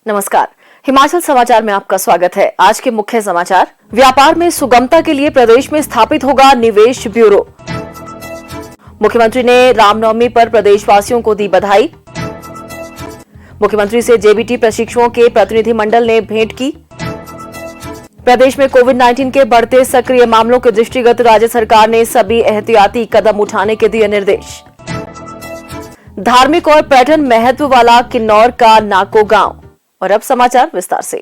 नमस्कार, हिमाचल समाचार में आपका स्वागत है। आज के मुख्य समाचार। व्यापार में सुगमता के लिए प्रदेश में स्थापित होगा निवेश ब्यूरो। मुख्यमंत्री ने रामनवमी पर प्रदेशवासियों को दी बधाई। मुख्यमंत्री से जेबीटी प्रशिक्षुओं के प्रतिनिधिमंडल ने भेंट की। प्रदेश में कोविड-19 के बढ़ते सक्रिय मामलों के दृष्टिगत राज्य सरकार ने सभी एहतियाती कदम उठाने के दिए निर्देश। धार्मिक और पर्यटन महत्व वाला किन्नौर का नाको गांव। और अब समाचार विस्तार से।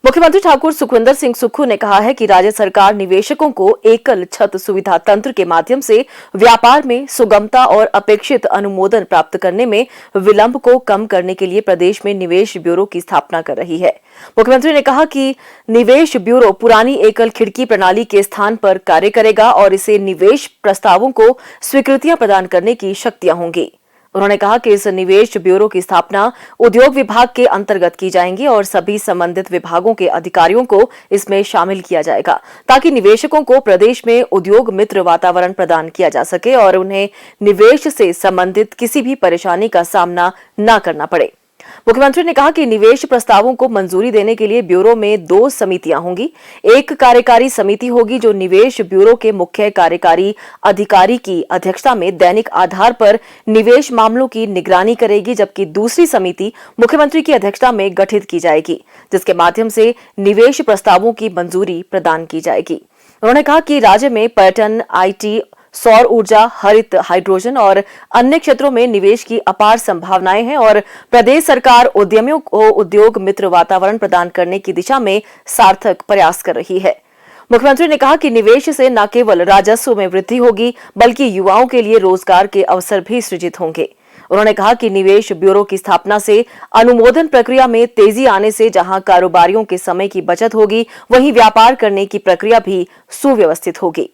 मुख्यमंत्री ठाकुर सुखविंदर सिंह सुक्खू ने कहा है कि राज्य सरकार निवेशकों को एकल छत सुविधा तंत्र के माध्यम से व्यापार में सुगमता और अपेक्षित अनुमोदन प्राप्त करने में विलंब को कम करने के लिए प्रदेश में निवेश ब्यूरो की स्थापना कर रही है। मुख्यमंत्री ने कहा कि निवेश ब्यूरो पुरानी एकल खिड़की प्रणाली के स्थान पर कार्य करेगा और इसे निवेश प्रस्तावों को स्वीकृतियां प्रदान करने की शक्तियां होंगी। उन्होंने कहा कि इस निवेश ब्यूरो की स्थापना उद्योग विभाग के अंतर्गत की जाएगी और सभी संबंधित विभागों के अधिकारियों को इसमें शामिल किया जाएगा ताकि निवेशकों को प्रदेश में उद्योग मित्र वातावरण प्रदान किया जा सके और उन्हें निवेश से संबंधित किसी भी परेशानी का सामना न करना पड़े। मुख्यमंत्री ने कहा कि निवेश प्रस्तावों को मंजूरी देने के लिए ब्यूरो में 2 समितियां होंगी। एक कार्यकारी समिति होगी जो निवेश ब्यूरो के मुख्य कार्यकारी अधिकारी की अध्यक्षता में दैनिक आधार पर निवेश मामलों की निगरानी करेगी, जबकि दूसरी समिति मुख्यमंत्री की अध्यक्षता में गठित की जाएगी, जिसके माध्यम से निवेश प्रस्तावों की मंजूरी प्रदान की जाएगी। उन्होंने कहा कि राज्य में पर्यटन, आईटी, सौर ऊर्जा, हरित हाइड्रोजन और अन्य क्षेत्रों में निवेश की अपार संभावनाएं हैं और प्रदेश सरकार उद्यमियों को उद्योग मित्र वातावरण प्रदान करने की दिशा में सार्थक प्रयास कर रही है। मुख्यमंत्री ने कहा कि निवेश से न केवल राजस्व में वृद्धि होगी बल्कि युवाओं के लिए रोजगार के अवसर भी सृजित होंगे। उन्होंने कहा कि निवेश ब्यूरो की स्थापना से अनुमोदन प्रक्रिया में तेजी आने से जहां कारोबारियों के समय की बचत होगी, वहीं व्यापार करने की प्रक्रिया भी सुव्यवस्थित होगी।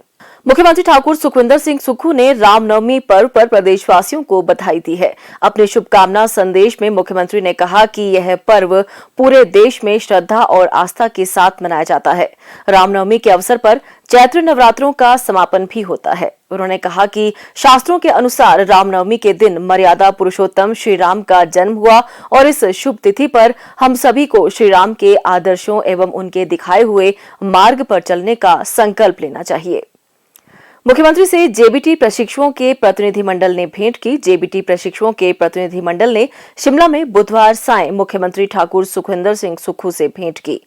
मुख्यमंत्री ठाकुर सुखविंदर सिंह सुक्खू ने रामनवमी पर्व पर प्रदेशवासियों को बधाई दी है। अपने शुभकामना संदेश में मुख्यमंत्री ने कहा कि यह पर्व पूरे देश में श्रद्धा और आस्था के साथ मनाया जाता है। रामनवमी के अवसर पर चैत्र नवरात्रों का समापन भी होता है। उन्होंने कहा कि शास्त्रों के अनुसार रामनवमी के दिन मर्यादा पुरुषोत्तम श्री राम का जन्म हुआ और इस शुभ तिथि पर हम सभी को श्री राम के आदर्शों एवं उनके दिखाए हुए मार्ग पर चलने का संकल्प लेना चाहिए। मुख्यमंत्री से जेबीटी प्रशिक्षुओं के प्रतिनिधिमंडल ने भेंट की। जेबीटी प्रशिक्षुओं के प्रतिनिधिमंडल ने शिमला में बुधवार सायं मुख्यमंत्री ठाकुर सुखविंदर सिंह सुक्खू से भेंट की।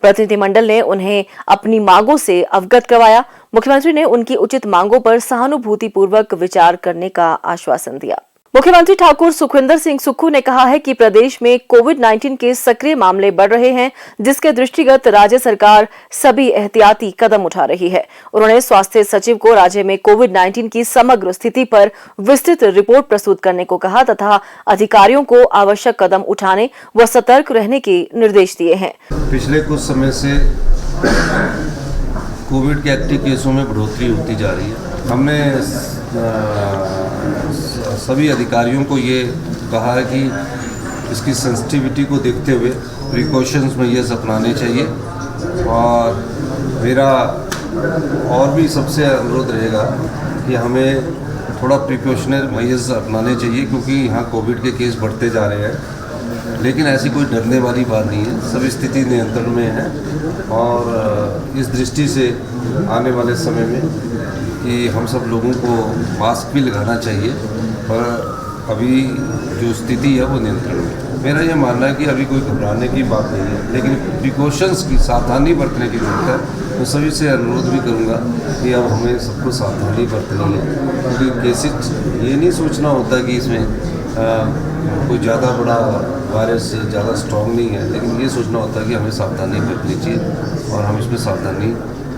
प्रतिनिधिमंडल ने उन्हें अपनी मांगों से अवगत करवाया। मुख्यमंत्री ने उनकी उचित मांगों पर सहानुभूतिपूर्वक विचार करने का आश्वासन दिया। मुख्यमंत्री ठाकुर सुखविंदर सिंह सुक्खू ने कहा है कि प्रदेश में कोविड-19 के सक्रिय मामले बढ़ रहे हैं, जिसके दृष्टिगत राज्य सरकार सभी एहतियाती कदम उठा रही है। उन्होंने स्वास्थ्य सचिव को राज्य में कोविड-19 की समग्र स्थिति पर विस्तृत रिपोर्ट प्रस्तुत करने को कहा तथा अधिकारियों को आवश्यक कदम उठाने व सतर्क रहने के निर्देश दिए हैं। पिछले कुछ समय से कोविड के एक्टिव केसों में बढ़ोतरी होती जा रही है। हमने सभी अधिकारियों को ये कहा है कि इसकी सेंसिटिविटी को देखते हुए प्रिकॉशंस मेजर्स अपनाने चाहिए और मेरा और भी सबसे अनुरोध रहेगा कि हमें थोड़ा प्रिकॉशनरी मेजर्स अपनाने चाहिए, क्योंकि यहाँ कोविड के केस बढ़ते जा रहे हैं। लेकिन ऐसी कोई डरने वाली बात नहीं है, सभी स्थिति नियंत्रण में है और इस दृष्टि से आने वाले समय में कि हम सब लोगों को मास्क भी लगाना चाहिए और अभी जो स्थिति है वो नियंत्रण में। मेरा ये मानना है कि अभी कोई घबराने की बात नहीं है, लेकिन प्रिकॉशंस की सावधानी बरतने की जरूरत है। मैं सभी से अनुरोध भी करूँगा कि अब हमें सबको सावधानी बरतनी है, क्योंकि केसेस ये नहीं सोचना होता कि इसमें कोई ज़्यादा बड़ा वायरस ज़्यादा स्ट्रॉन्ग नहीं है, लेकिन ये सोचना होता है कि हमें सावधानी बरतनी चाहिए और हम इसमें सावधानी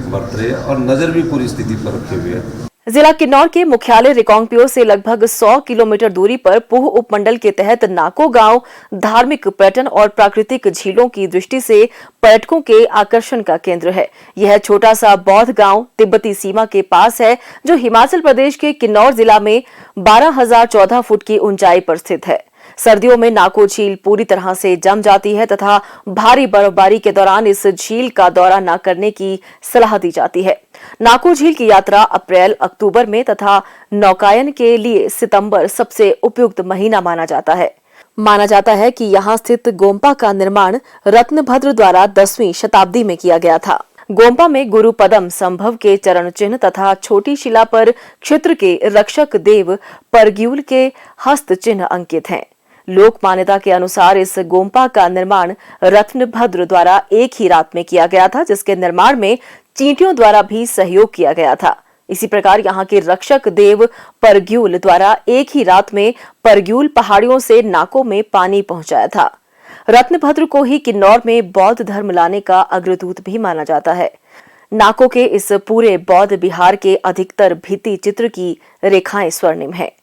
बरत रहे हैं और नज़र भी पूरी स्थिति पर रखे हुए हैं। जिला किन्नौर के मुख्यालय रिकांगपिओ से लगभग 100 किलोमीटर दूरी पर पूह उपमंडल के तहत नाको गांव धार्मिक, पर्यटन और प्राकृतिक झीलों की दृष्टि से पर्यटकों के आकर्षण का केंद्र है। यह छोटा सा बौद्ध गांव तिब्बती सीमा के पास है, जो हिमाचल प्रदेश के किन्नौर जिला में 12,014 फुट की ऊंचाई पर स्थित है। सर्दियों में नाको झील पूरी तरह से जम जाती है तथा भारी बर्फबारी के दौरान इस झील का दौरा न करने की सलाह दी जाती है। नाको झील की यात्रा अप्रैल-अक्टूबर में तथा नौकायन के लिए सितंबर सबसे उपयुक्त महीना माना जाता है। माना जाता है कि यहाँ स्थित गोम्पा का निर्माण रत्नभद्र द्वारा 10वीं शताब्दी में किया गया था। गोम्पा में गुरु पदम संभव के चरण चिन्ह तथा छोटी शिला पर क्षेत्र के रक्षक देव परग्यूल के हस्त चिन्ह अंकित हैं। लोक मान्यता के अनुसार इस गोम्पा का निर्माण रत्नभद्र द्वारा एक ही रात में किया गया था, जिसके निर्माण में चींटियों द्वारा भी सहयोग किया गया था। इसी प्रकार यहाँ के रक्षक देव परग्यूल द्वारा एक ही रात में परग्यूल पहाड़ियों से नाकों में पानी पहुंचाया था। रत्नभद्र को ही किन्नौर में बौद्ध धर्म लाने का अग्रदूत भी माना जाता है। नाकों के इस पूरे बौद्ध बिहार के अधिकतर भित्ति चित्र की रेखाएं स्वर्णिम है।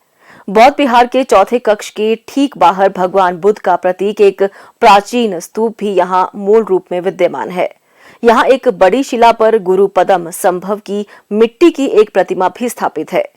बौद्ध बिहार के चौथे कक्ष के ठीक बाहर भगवान बुद्ध का प्रतीक एक प्राचीन स्तूप भी यहाँ मूल रूप में विद्यमान है। यहाँ एक बड़ी शिला पर गुरु पदम संभव की मिट्टी की एक प्रतिमा भी स्थापित है।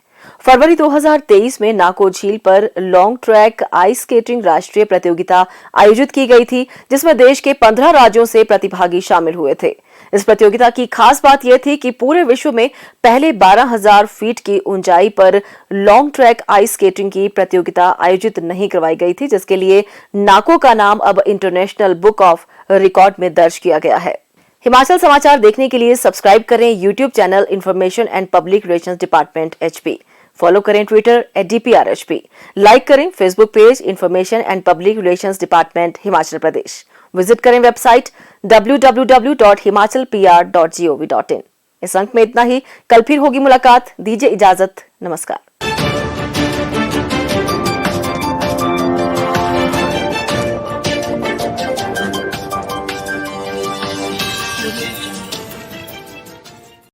फरवरी 2023 में नाको झील पर लॉन्ग ट्रैक आइस स्केटिंग राष्ट्रीय प्रतियोगिता आयोजित की गई थी, जिसमें देश के 15 राज्यों से प्रतिभागी शामिल हुए थे। इस प्रतियोगिता की खास बात यह थी कि पूरे विश्व में पहले 12,000 फीट की ऊंचाई पर लॉन्ग ट्रैक आइस स्केटिंग की प्रतियोगिता आयोजित नहीं करवाई गई थी, जिसके लिए नाको का नाम अब इंटरनेशनल बुक ऑफ रिकॉर्ड में दर्ज किया गया है। हिमाचल समाचार देखने के लिए सब्सक्राइब करें YouTube channel information and public relations department HP। Follow करें ट्विटर @DPRHP। लाइक करें Facebook page information and public relations department Himachal Pradesh. Visit करें वेबसाइट www.himachalpr.gov.in। इस अंक में इतना ही। कल फिर होगी मुलाकात। दीजिए इजाजत। नमस्कार।